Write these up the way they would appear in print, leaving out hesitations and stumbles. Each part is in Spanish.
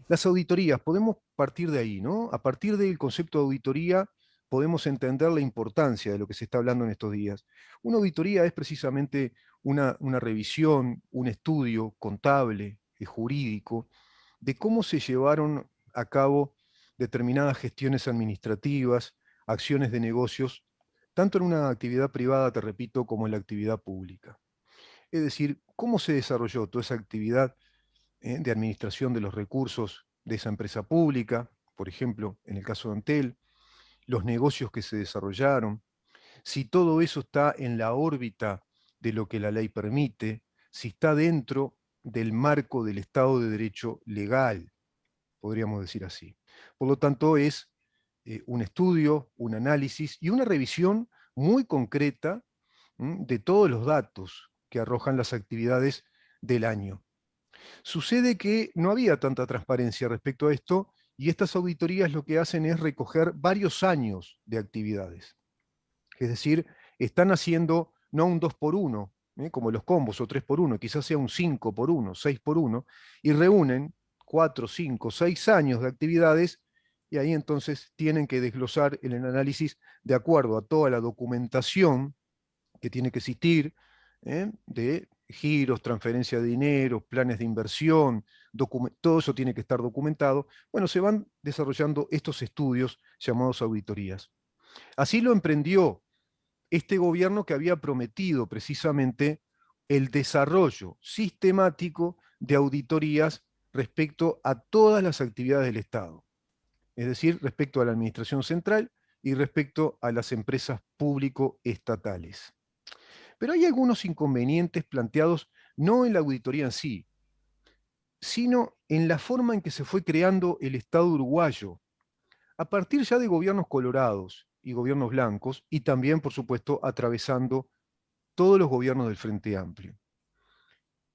Las auditorías, podemos partir de ahí, ¿no? A partir del concepto de auditoría podemos entender la importancia de lo que se está hablando en estos días. Una auditoría es precisamente una revisión, un estudio contable, jurídico, de cómo se llevaron a cabo determinadas gestiones administrativas, acciones de negocios, tanto en una actividad privada, te repito, como en la actividad pública. Es decir, cómo se desarrolló toda esa actividad de administración de los recursos de esa empresa pública, por ejemplo, en el caso de Antel, los negocios que se desarrollaron, si todo eso está en la órbita de lo que la ley permite, si está dentro del marco del Estado de Derecho legal, podríamos decir así. Por lo tanto, es un estudio, un análisis y una revisión muy concreta de todos los datos que arrojan las actividades del año. Sucede que no había tanta transparencia respecto a esto y estas auditorías lo que hacen es recoger varios años de actividades. Es decir, están haciendo no un 2 por 1, como los combos, o 3 por 1, quizás sea un 5 por 1, 6 por 1, y reúnen 4, 5, 6 años de actividades y ahí entonces tienen que desglosar el análisis de acuerdo a toda la documentación que tiene que existir, de giros, transferencia de dinero, planes de inversión, todo eso tiene que estar documentado. Bueno, se van desarrollando estos estudios llamados auditorías. Así lo emprendió este gobierno que había prometido precisamente el desarrollo sistemático de auditorías respecto a todas las actividades del Estado, es decir, respecto a la administración central y respecto a las empresas público-estatales. Pero hay algunos inconvenientes planteados no en la auditoría en sí, sino en la forma en que se fue creando el Estado uruguayo, a partir ya de gobiernos colorados y gobiernos blancos, y también, por supuesto, atravesando todos los gobiernos del Frente Amplio.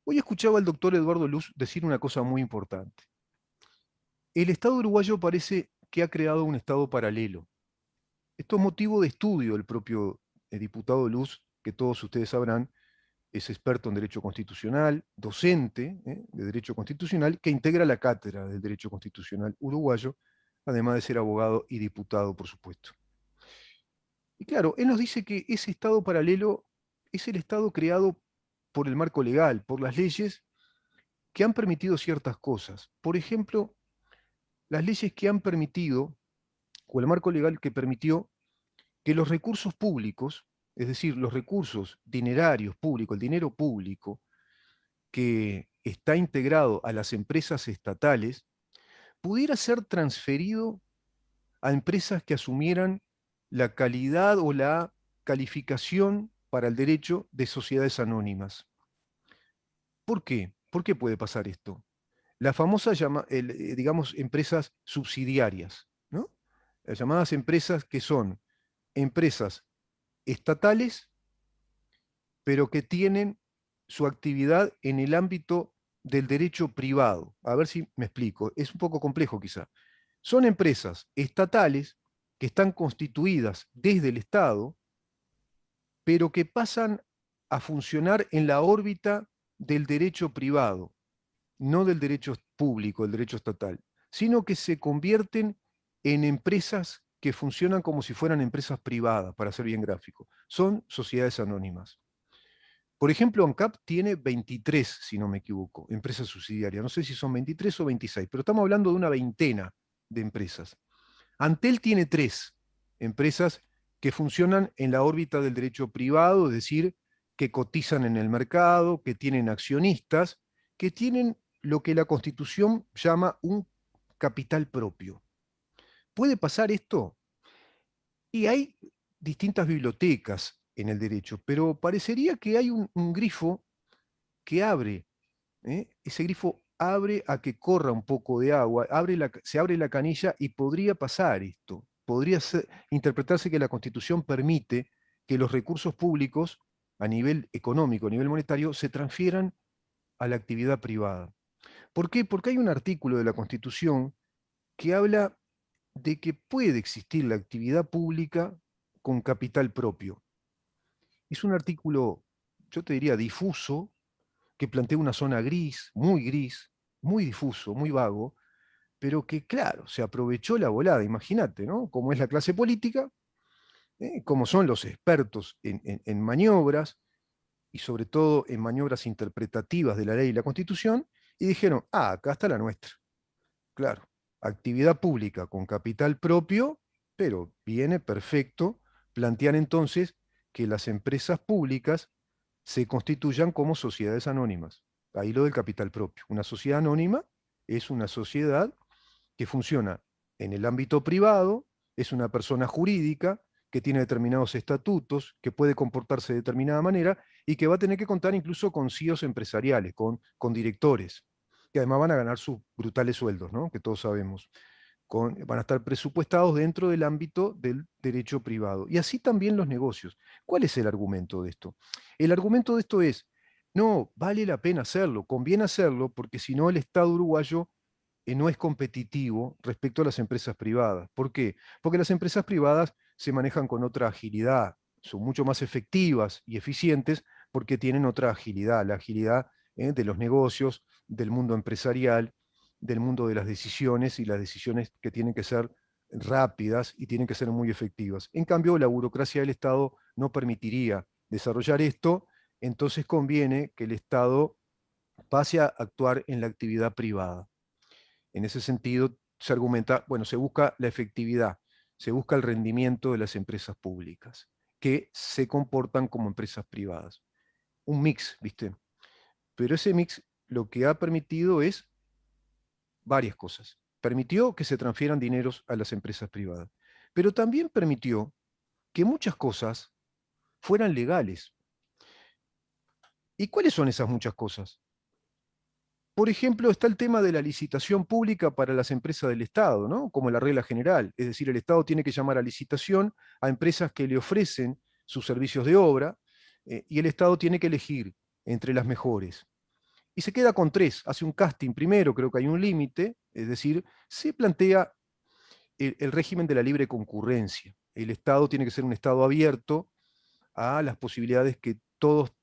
Hoy escuchaba al doctor Eduardo Luz decir una cosa muy importante. El Estado uruguayo parece que ha creado un Estado paralelo. Esto es motivo de estudio del propio diputado Luz, que todos ustedes sabrán, es experto en Derecho Constitucional, docente de Derecho Constitucional, que integra la cátedra del Derecho Constitucional uruguayo, además de ser abogado y diputado, por supuesto. Y claro, él nos dice que ese Estado paralelo es el Estado creado por el marco legal, por las leyes que han permitido ciertas cosas. Por ejemplo, las leyes que han permitido, o el marco legal que permitió que los recursos públicos, es decir, los recursos dinerarios públicos, el dinero público, que está integrado a las empresas estatales, pudiera ser transferido a empresas que asumieran la calidad o la calificación para el derecho de sociedades anónimas. ¿Por qué? ¿Por qué puede pasar esto? La famosa, digamos, empresas subsidiarias, ¿no? Las llamadas empresas que son empresas estatales, pero que tienen su actividad en el ámbito del derecho privado. A ver si me explico. Es un poco complejo quizá. Son empresas estatales que están constituidas desde el Estado, pero que pasan a funcionar en la órbita del derecho privado, no del derecho público, del derecho estatal, sino que se convierten en empresas que funcionan como si fueran empresas privadas, para ser bien gráfico. Son sociedades anónimas. Por ejemplo, ANCAP tiene 23, si no me equivoco, empresas subsidiarias. No sé si son 23 o 26, pero estamos hablando de una veintena de empresas. Antel tiene 3 empresas que funcionan en la órbita del derecho privado, es decir, que cotizan en el mercado, que tienen accionistas, que tienen lo que la Constitución llama un capital propio. ¿Puede pasar esto? Y hay distintas bibliotecas en el derecho, pero parecería que hay un grifo que abre, ese grifo abre a que corra un poco de agua, se abre la canilla y podría pasar esto. Podría interpretarse que la Constitución permite que los recursos públicos a nivel económico, a nivel monetario, se transfieran a la actividad privada. ¿Por qué? Porque hay un artículo de la Constitución que habla de que puede existir la actividad pública con capital propio. Es un artículo, yo te diría, difuso, que plantea una zona gris, muy difuso, muy vago, pero que claro, se aprovechó la volada, imagínate, ¿no? Cómo es la clase política, cómo son los expertos en maniobras, y sobre todo en maniobras interpretativas de la ley y la Constitución, y dijeron, ah, acá está la nuestra. Claro, actividad pública con capital propio, pero viene perfecto plantear entonces que las empresas públicas se constituyan como sociedades anónimas. Ahí lo del capital propio. Una sociedad anónima es una sociedad que funciona en el ámbito privado, es una persona jurídica que tiene determinados estatutos, que puede comportarse de determinada manera y que va a tener que contar incluso con CEOs empresariales, con directores, que además van a ganar sus brutales sueldos, ¿no? Que todos sabemos. Van a estar presupuestados dentro del ámbito del derecho privado. Y así también los negocios. ¿Cuál es el argumento de esto? El argumento de esto es, no, vale la pena hacerlo, conviene hacerlo, porque si no el Estado uruguayo no es competitivo respecto a las empresas privadas. ¿Por qué? Porque las empresas privadas se manejan con otra agilidad, son mucho más efectivas y eficientes porque tienen otra agilidad, la agilidad de los negocios, del mundo empresarial, del mundo de las decisiones y las decisiones que tienen que ser rápidas y tienen que ser muy efectivas. En cambio, la burocracia del Estado no permitiría desarrollar esto, entonces conviene que el Estado pase a actuar en la actividad privada. En ese sentido, se argumenta, bueno, se busca la efectividad, se busca el rendimiento de las empresas públicas, que se comportan como empresas privadas. Un mix, ¿viste? Pero ese mix lo que ha permitido es varias cosas. Permitió que se transfieran dineros a las empresas privadas, pero también permitió que muchas cosas fueran legales. ¿Y cuáles son esas muchas cosas? Por ejemplo, está el tema de la licitación pública para las empresas del Estado, ¿no? Como la regla general. Es decir, el Estado tiene que llamar a licitación a empresas que le ofrecen sus servicios de obra y el Estado tiene que elegir entre las mejores. Y se queda con tres, hace un casting primero, creo que hay un límite, es decir, se plantea el régimen de la libre concurrencia. El Estado tiene que ser un Estado abierto a las posibilidades que todos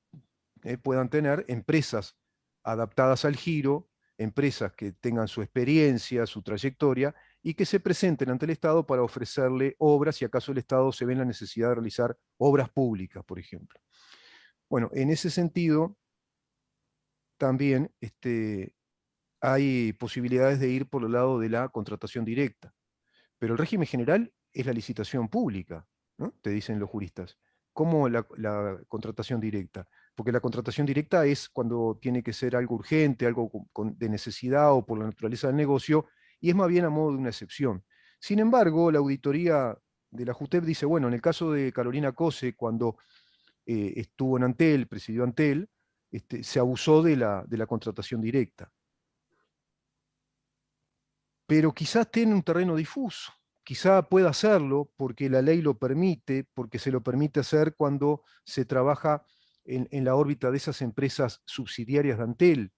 puedan tener empresas adaptadas al giro, empresas que tengan su experiencia, su trayectoria, y que se presenten ante el Estado para ofrecerle obras si acaso el Estado se ve en la necesidad de realizar obras públicas, por ejemplo. Bueno, en ese sentido, también hay posibilidades de ir por el lado de la contratación directa. Pero el régimen general es la licitación pública, ¿no? Te dicen los juristas. ¿Cómo la contratación directa? Porque la contratación directa es cuando tiene que ser algo urgente, algo de necesidad o por la naturaleza del negocio, y es más bien a modo de una excepción. Sin embargo, la auditoría de la JUTEP dice, bueno, en el caso de Carolina Cose, cuando estuvo en Antel, presidió Antel, se abusó de la contratación directa. Pero quizás tiene un terreno difuso. Quizá pueda hacerlo porque la ley lo permite, porque se lo permite hacer cuando se trabaja en la órbita de esas empresas subsidiarias de Antel,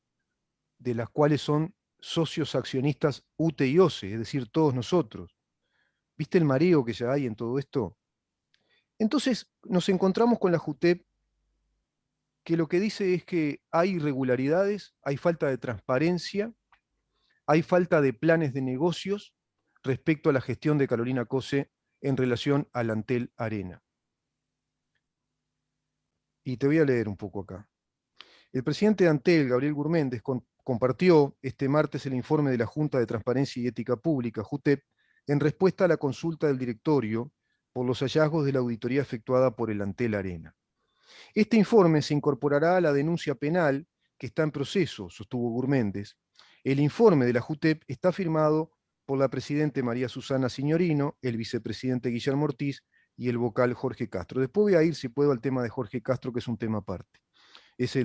de las cuales son socios accionistas UTE y OCE, es decir, todos nosotros. ¿Viste el mareo que ya hay en todo esto? Entonces nos encontramos con la JUTEP que lo que dice es que hay irregularidades, hay falta de transparencia, hay falta de planes de negocios respecto a la gestión de Carolina Cose en relación al Antel Arena. Y te voy a leer un poco acá. El presidente de Antel, Gabriel Gurméndez, compartió este martes el informe de la Junta de Transparencia y Ética Pública, JUTEP, en respuesta a la consulta del directorio por los hallazgos de la auditoría efectuada por el Antel Arena. Este informe se incorporará a la denuncia penal que está en proceso, sostuvo Gurméndez. El informe de la JUTEP está firmado por la presidenta María Susana Signorino, el vicepresidente Guillermo Ortiz y el vocal Jorge Castro. Después voy a ir, si puedo, al tema de Jorge Castro, que es un tema aparte. Es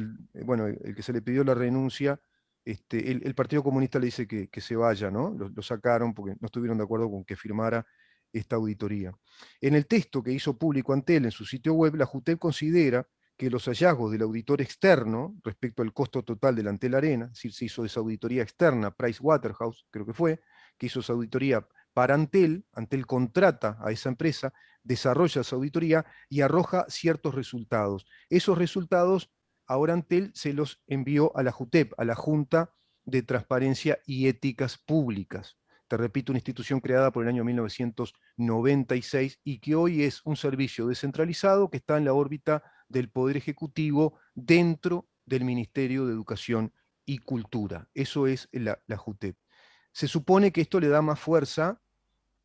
bueno, el que se le pidió la renuncia. El Partido Comunista le dice que se vaya, ¿no? Lo sacaron porque no estuvieron de acuerdo con que firmara esta auditoría. En el texto que hizo público Antel en su sitio web, la JUTEP considera que los hallazgos del auditor externo respecto al costo total del Antel Arena, es decir, se hizo esa auditoría externa, Pricewaterhouse, creo que fue, que hizo esa auditoría para Antel, Antel contrata a esa empresa, desarrolla esa auditoría y arroja ciertos resultados. Esos resultados, ahora Antel se los envió a la JUTEP, a la Junta de Transparencia y Éticas Públicas. Te repito, una institución creada por el año 1996 y que hoy es un servicio descentralizado que está en la órbita del Poder Ejecutivo dentro del Ministerio de Educación y Cultura. Eso es la JUTEP. Se supone que esto le da más fuerza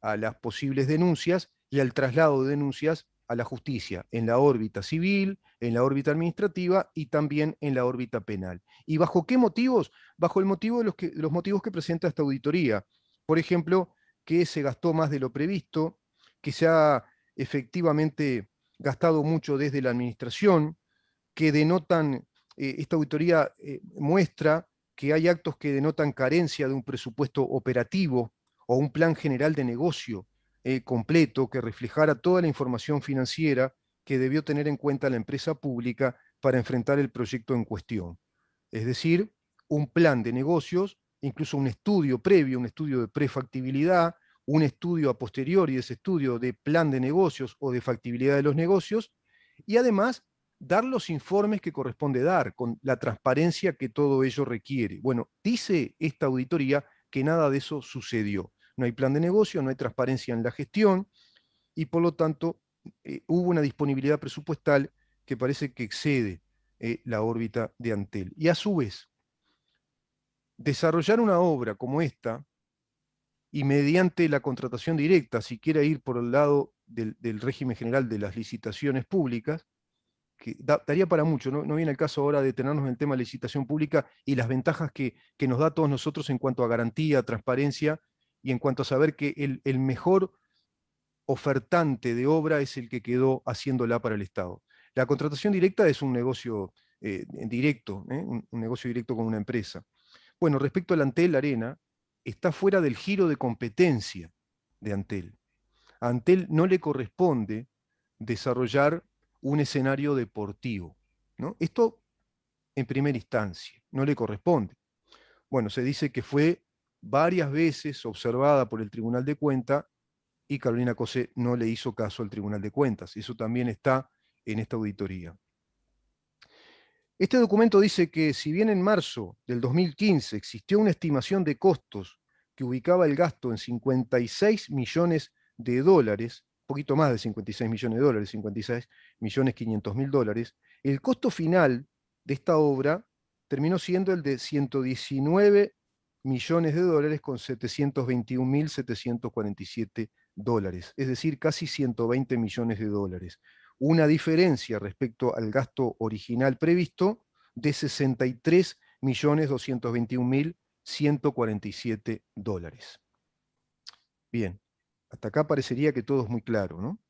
a las posibles denuncias y al traslado de denuncias a la justicia, en la órbita civil, en la órbita administrativa y también en la órbita penal. ¿Y bajo qué motivos? Bajo el motivo de los motivos que presenta esta auditoría. Por ejemplo, que se gastó más de lo previsto, que se ha efectivamente gastado mucho desde la administración, que denotan, esta auditoría muestra que hay actos que denotan carencia de un presupuesto operativo o un plan general de negocio completo que reflejara toda la información financiera que debió tener en cuenta la empresa pública para enfrentar el proyecto en cuestión. Es decir, un plan de negocios, incluso un estudio previo, un estudio de prefactibilidad, un estudio a posteriori de ese estudio de plan de negocios o de factibilidad de los negocios, y además dar los informes que corresponde dar, con la transparencia que todo ello requiere. Bueno, dice esta auditoría que nada de eso sucedió. No hay plan de negocio, no hay transparencia en la gestión y por lo tanto hubo una disponibilidad presupuestal que parece que excede la órbita de Antel. Y a su vez, desarrollar una obra como esta y mediante la contratación directa, si quiere ir por el lado del régimen general de las licitaciones públicas, que daría para mucho, no viene el caso ahora de detenernos en el tema de licitación pública y las ventajas que nos da a todos nosotros en cuanto a garantía, transparencia y en cuanto a saber que el mejor ofertante de obra es el que quedó haciéndola para el Estado. La contratación directa es un negocio directo, un negocio directo con una empresa. Bueno, respecto al Antel Arena, está fuera del giro de competencia de Antel. A Antel no le corresponde desarrollar un escenario deportivo, ¿no? Esto en primera instancia, no le corresponde. Bueno, se dice que fue varias veces observada por el Tribunal de Cuentas y Carolina Cosé no le hizo caso al Tribunal de Cuentas. Eso también está en esta auditoría. Este documento dice que si bien en marzo del 2015 existió una estimación de costos que ubicaba el gasto en 56 millones de dólares, un poquito más de 56 millones de dólares, 56 millones 500 mil dólares, el costo final de esta obra terminó siendo el de 119 millones de dólares con 721.747 dólares, es decir, casi 120 millones de dólares. Una diferencia respecto al gasto original previsto de 63.221.147 dólares. Bien, hasta acá parecería que todo es muy claro, ¿no?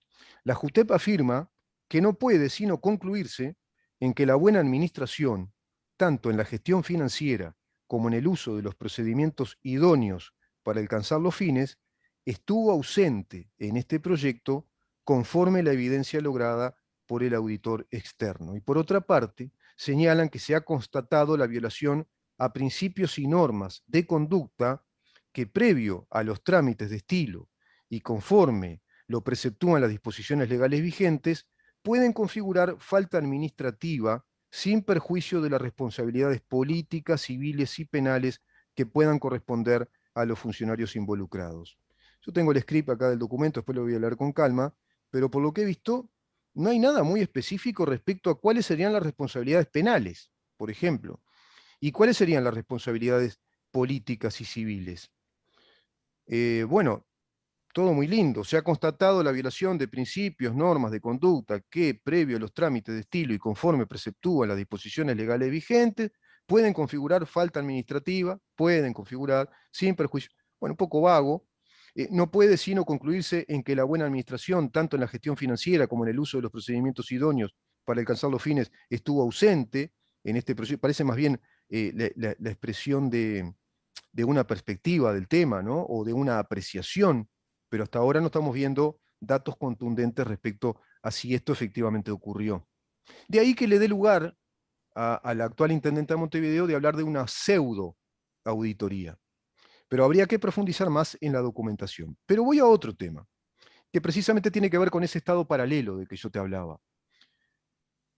La JUTEP afirma que no puede sino concluirse en que la buena administración, tanto en la gestión financiera como en el uso de los procedimientos idóneos para alcanzar los fines, estuvo ausente en este proyecto conforme la evidencia lograda por el auditor externo. Y por otra parte, señalan que se ha constatado la violación a principios y normas de conducta que previo a los trámites de estilo y conforme lo preceptúan las disposiciones legales vigentes, pueden configurar falta administrativa sin perjuicio de las responsabilidades políticas, civiles y penales que puedan corresponder a los funcionarios involucrados. Yo tengo el script acá del documento, después lo voy a leer con calma, pero por lo que he visto, no hay nada muy específico respecto a cuáles serían las responsabilidades penales, por ejemplo, y cuáles serían las responsabilidades políticas y civiles. Bueno, todo muy lindo. Se ha constatado la violación de principios, normas de conducta que, previo a los trámites de estilo y conforme preceptúan las disposiciones legales vigentes, pueden configurar falta administrativa, pueden configurar sin perjuicio. Bueno, un poco vago. No puede sino concluirse en que la buena administración, tanto en la gestión financiera como en el uso de los procedimientos idóneos para alcanzar los fines, estuvo ausente en este proyecto. Parece más bien la expresión de una perspectiva del tema, ¿no? O de una apreciación, pero hasta ahora no estamos viendo datos contundentes respecto a si esto efectivamente ocurrió. De ahí que le dé lugar a la actual intendente de Montevideo de hablar de una pseudo auditoría. Pero habría que profundizar más en la documentación. Pero voy a otro tema, que precisamente tiene que ver con ese estado paralelo de que yo te hablaba.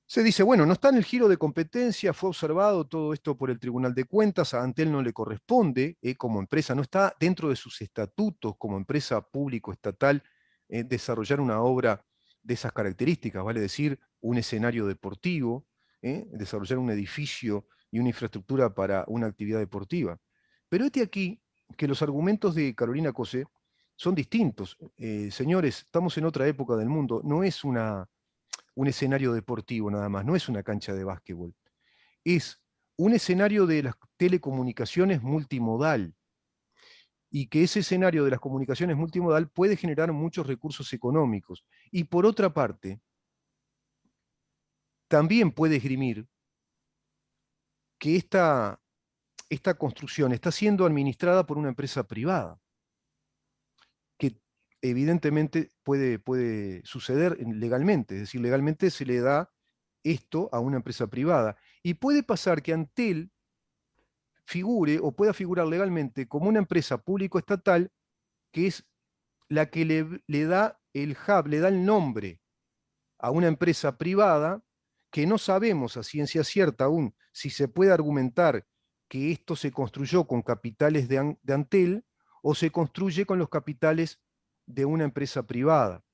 Se dice, bueno, no está en el giro de competencia, fue observado todo esto por el Tribunal de Cuentas, a Antel no le corresponde como empresa, no está dentro de sus estatutos como empresa público-estatal desarrollar una obra de esas características, vale decir, un escenario deportivo, desarrollar un edificio y una infraestructura para una actividad deportiva. Pero este aquí que los argumentos de Carolina Cosé son distintos. Señores, estamos en otra época del mundo, no es un escenario deportivo nada más, no es una cancha de básquetbol, es un escenario de las telecomunicaciones multimodal y que ese escenario de las comunicaciones multimodal puede generar muchos recursos económicos. Y por otra parte, también puede esgrimir que esta construcción está siendo administrada por una empresa privada, que evidentemente puede suceder legalmente, es decir, legalmente se le da esto a una empresa privada. Y puede pasar que Antel figure o pueda figurar legalmente como una empresa público-estatal que es la que le da el hub, le da el nombre a una empresa privada que no sabemos a ciencia cierta aún si se puede argumentar que esto se construyó con capitales de Antel o se construye con los capitales de una empresa privada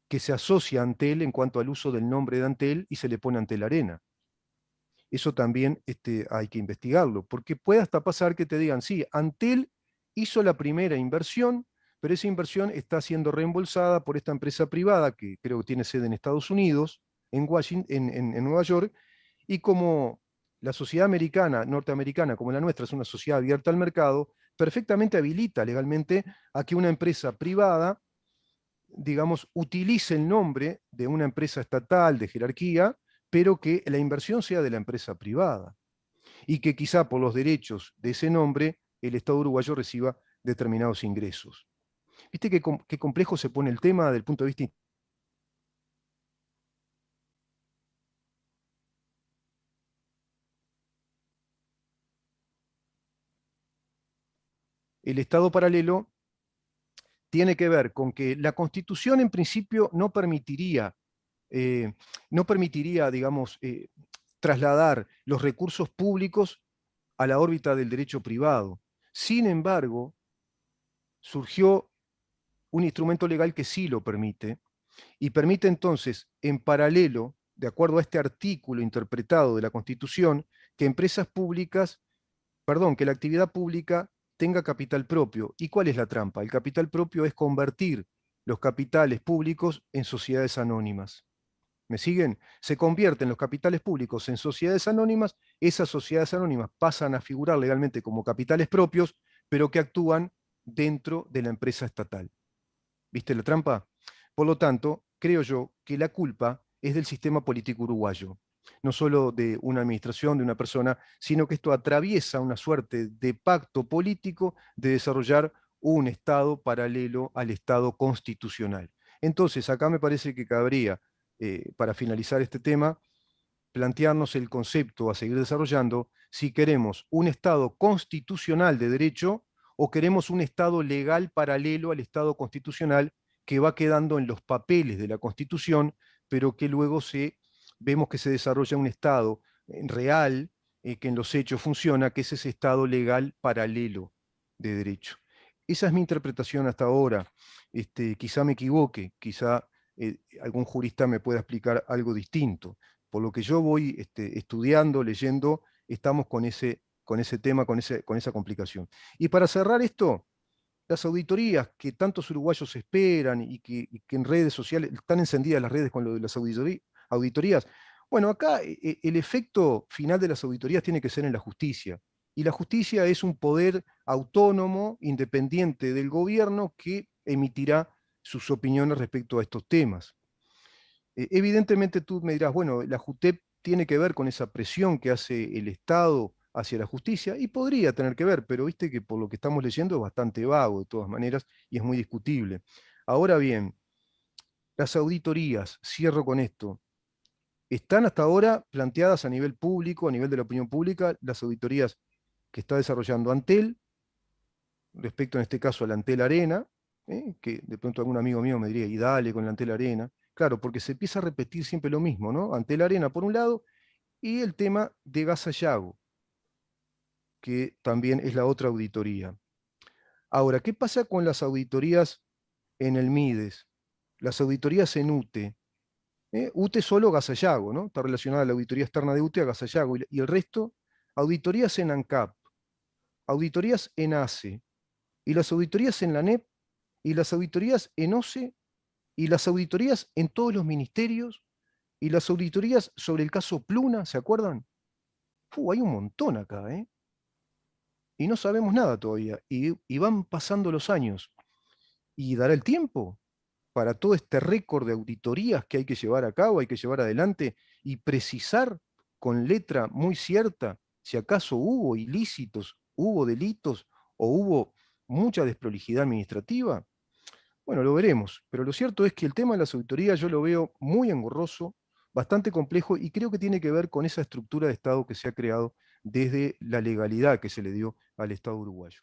que se asocia a Antel en cuanto al uso del nombre de Antel y se le pone Antel Arena. Eso también hay que investigarlo, porque puede hasta pasar que te digan, sí, Antel hizo la primera inversión, pero esa inversión está siendo reembolsada por esta empresa privada, que creo que tiene sede en Estados Unidos, en Washington, en Nueva York, y como la sociedad americana, norteamericana, como la nuestra, es una sociedad abierta al mercado, perfectamente habilita legalmente a que una empresa privada, digamos, utilice el nombre de una empresa estatal de jerarquía, pero que la inversión sea de la empresa privada y que quizá por los derechos de ese nombre el Estado uruguayo reciba determinados ingresos. ¿Viste qué complejo se pone el tema del punto de vista? El Estado paralelo tiene que ver con que la Constitución en principio eh, no permitiría, digamos, trasladar los recursos públicos a la órbita del derecho privado. Sin embargo, surgió un instrumento legal que sí lo permite, y permite entonces, en paralelo, de acuerdo a este artículo interpretado de la Constitución, que empresas públicas, perdón, que la actividad pública tenga capital propio. ¿Y cuál es la trampa? El capital propio es convertir los capitales públicos en sociedades anónimas. ¿Me siguen? Se convierten los capitales públicos en sociedades anónimas, esas sociedades anónimas pasan a figurar legalmente como capitales propios, pero que actúan dentro de la empresa estatal. ¿Viste la trampa? Por lo tanto, creo yo que la culpa es del sistema político uruguayo, no solo de una administración, de una persona, sino que esto atraviesa una suerte de pacto político de desarrollar un Estado paralelo al Estado constitucional. Entonces, acá me parece que cabría, para finalizar este tema, plantearnos el concepto a seguir desarrollando si queremos un Estado constitucional de derecho o queremos un Estado legal paralelo al Estado constitucional que va quedando en los papeles de la Constitución, pero que luego vemos que se desarrolla un Estado real, que en los hechos funciona, que es ese Estado legal paralelo de derecho. Esa es mi interpretación hasta ahora. Quizá me equivoque, quizá algún jurista me pueda explicar algo distinto. Por lo que yo voy estudiando, leyendo, estamos con ese tema, con esa complicación. Y para cerrar esto, las auditorías que tantos uruguayos esperan y que en redes sociales, están encendidas las redes con lo de las auditorías. Bueno, acá el efecto final de las auditorías tiene que ser en la justicia. Y la justicia es un poder autónomo, independiente del gobierno, que emitirá sus opiniones respecto a estos temas. Evidentemente tú me dirás, bueno, la JUTEP tiene que ver con esa presión que hace el Estado hacia la justicia, y podría tener que ver, pero viste que por lo que estamos leyendo es bastante vago de todas maneras y es muy discutible. Ahora bien, las auditorías, cierro con esto, están hasta ahora planteadas a nivel público, a nivel de la opinión pública, las auditorías que está desarrollando Antel, respecto en este caso a la Antel Arena, que de pronto algún amigo mío me diría, y dale con la Antel Arena, Claro, porque se empieza a repetir siempre lo mismo, ¿no? Ante la Arena, por un lado, y el tema de Gas Sayago, que también es la otra auditoría. Ahora, ¿qué pasa con las auditorías en el MIDES? Las auditorías en UTE. UTE solo Gas Sayago, ¿no? Está relacionada la auditoría externa de UTE a Gas Sayago. Y el resto, auditorías en ANCAP, auditorías en ACE, y las auditorías en la NEP, y las auditorías en OCE, y las auditorías en todos los ministerios, y las auditorías sobre el caso Pluna, ¿se acuerdan? Hay un montón acá, ¿eh? Y no sabemos nada todavía. Y van pasando los años. ¿Y dará el tiempo para todo este récord de auditorías que hay que llevar a cabo, hay que llevar adelante y precisar con letra muy cierta si acaso hubo ilícitos, hubo delitos o hubo mucha desprolijidad administrativa? Bueno, lo veremos, pero lo cierto es que el tema de las auditorías yo lo veo muy engorroso, bastante complejo y creo que tiene que ver con esa estructura de Estado que se ha creado desde la legalidad que se le dio al Estado uruguayo.